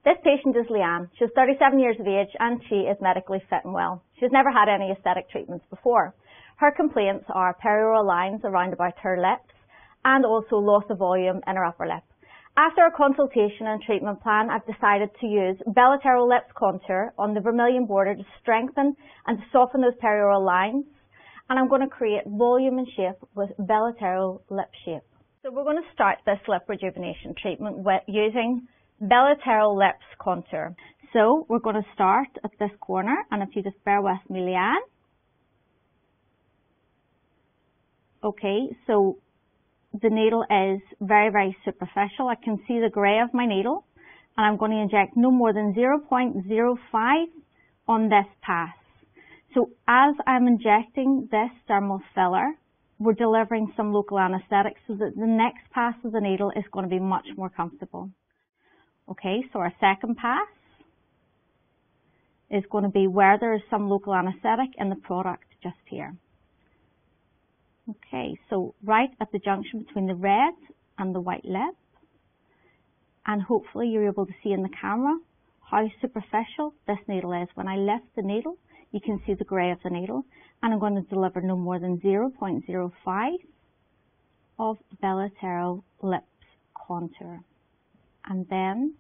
This patient is Leanne. She's 37 years of age and she is medically fit and well. She's never had any aesthetic treatments before. Her complaints are perioral lines around about her lips and also loss of volume in her upper lip. After a consultation and treatment plan, I've decided to use BELOTERO Lips Contour on the vermilion border to strengthen and to soften those perioral lines. And I'm going to create volume and shape with BELOTERO Lip Shape. So we're going to start this lip rejuvenation treatment with using BELOTERO Lips Contour. So we're going to start at this corner, and if you just bear with me, Leanne. Okay, so the needle is very, very superficial. I can see the grey of my needle, and I'm going to inject no more than 0.05 on this pass. So as I'm injecting this dermal filler, we're delivering some local anaesthetic so that the next pass of the needle is going to be much more comfortable. Okay, so our second pass is going to be where there is some local anaesthetic in the product, just here. Okay, so right at the junction between the red and the white lip, and hopefully you're able to see in the camera how superficial this needle is. When I lift the needle, you can see the grey of the needle, and I'm going to deliver no more than 0.05 of BELOTERO Lips Contour. And then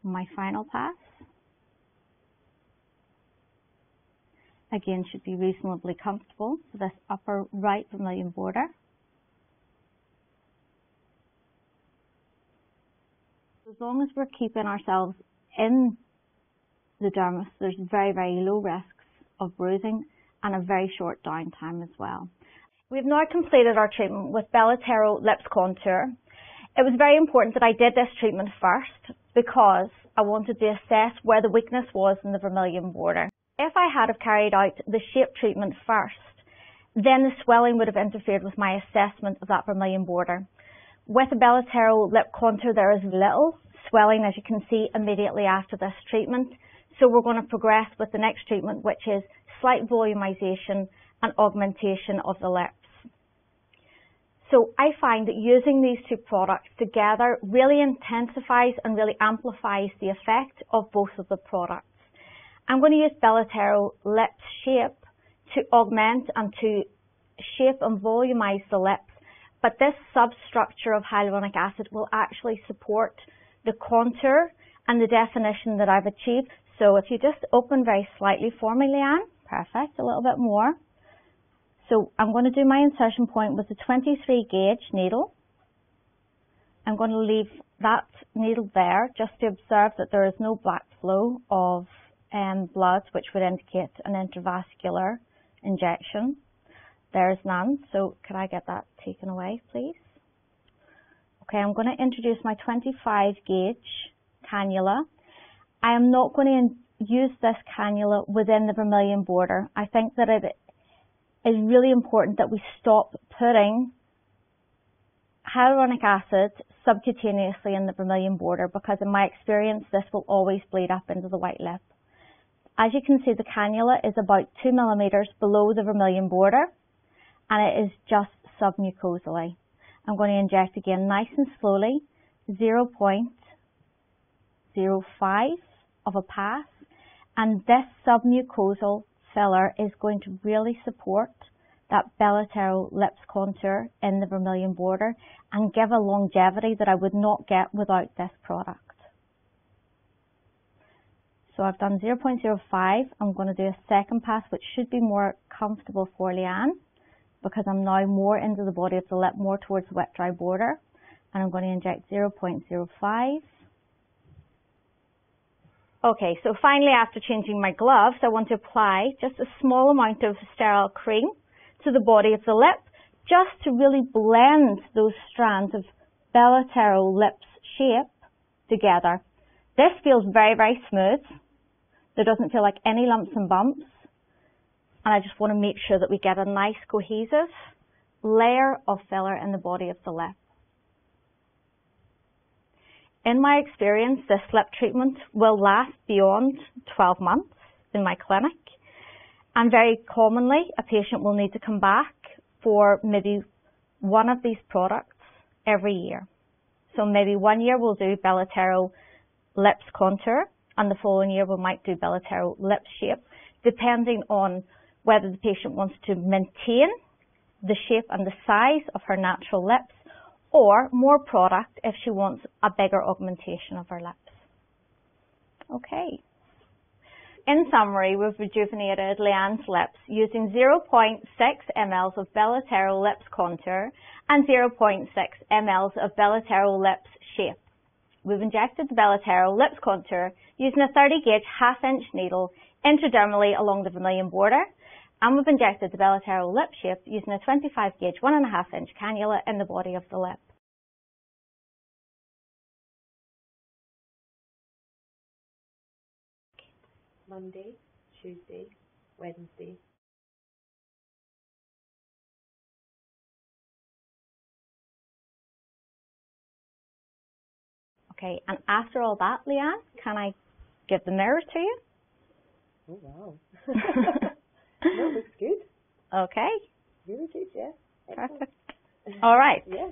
my final pass, again, should be reasonably comfortable for this upper right vermilion border. As long as we're keeping ourselves in the dermis, there's very, very low risks of bruising and a very short downtime as well. We've now completed our treatment with BELOTERO Lips Contour. It was very important that I did this treatment first because I wanted to assess where the weakness was in the vermilion border. If I had have carried out the shape treatment first, then the swelling would have interfered with my assessment of that vermilion border. With the BELOTERO Lip Contour, there is little swelling, as you can see, immediately after this treatment. So we're going to progress with the next treatment, which is slight volumization and augmentation of the lips. So I find that using these two products together really intensifies and really amplifies the effect of both of the products. I'm going to use BELOTERO Lips Shape to augment and to shape and volumize the lips, but this substructure of hyaluronic acid will actually support the contour and the definition that I've achieved. So if you just open very slightly for me, Leanne, perfect, a little bit more. So I'm going to do my insertion point with the 23 gauge needle. I'm going to leave that needle there just to observe that there is no black flow of blood, which would indicate an intravascular injection. There is none, so could I get that taken away, please? Okay, I'm going to introduce my 25 gauge cannula. I am not going to use this cannula within the vermilion border. I think that it is really important that we stop putting hyaluronic acid subcutaneously in the vermilion border, because in my experience this will always bleed up into the white lip. As you can see, the cannula is about 2 millimeters below the vermilion border, and it is just submucosally. I'm going to inject again nice and slowly, 0.05 of a pass, and this submucosal filler is going to really support that BELOTERO Lips Contour in the vermilion border and give a longevity that I would not get without this product. So I've done 0.05. I'm going to do a second pass, which should be more comfortable for Leanne, because I'm now more into the body of the lip, more towards the wet dry border, and I'm going to inject 0.05. Okay, so finally, after changing my gloves, I want to apply just a small amount of sterile cream to the body of the lip, just to really blend those strands of BELOTERO Lips Shape together. This feels very, very smooth. There doesn't feel like any lumps and bumps. And I just want to make sure that we get a nice cohesive layer of filler in the body of the lip. In my experience, this lip treatment will last beyond 12 months in my clinic. And very commonly, a patient will need to come back for maybe one of these products every year. So maybe 1 year we'll do BELOTERO lips contour, and the following year we might do BELOTERO lip shape, depending on whether the patient wants to maintain the shape and the size of her natural lips, or more product if she wants a bigger augmentation of her lips. Okay. In summary, we've rejuvenated Leanne's lips using 0.6 ml of BELOTERO lips contour and 0.6 ml of BELOTERO lips shape. We've injected the BELOTERO lips contour using a 30 gauge half-inch needle intradermally along the vermilion border, and we've injected the BELOTERO lip shape using a 25 gauge 1.5 inch cannula in the body of the lip. Monday, Tuesday, Wednesday. Okay, and after all that, Leanne, can I give the mirror to you? Oh, wow. No, looks good. Okay. Really good, yeah. Excellent. Perfect. All right. Yes.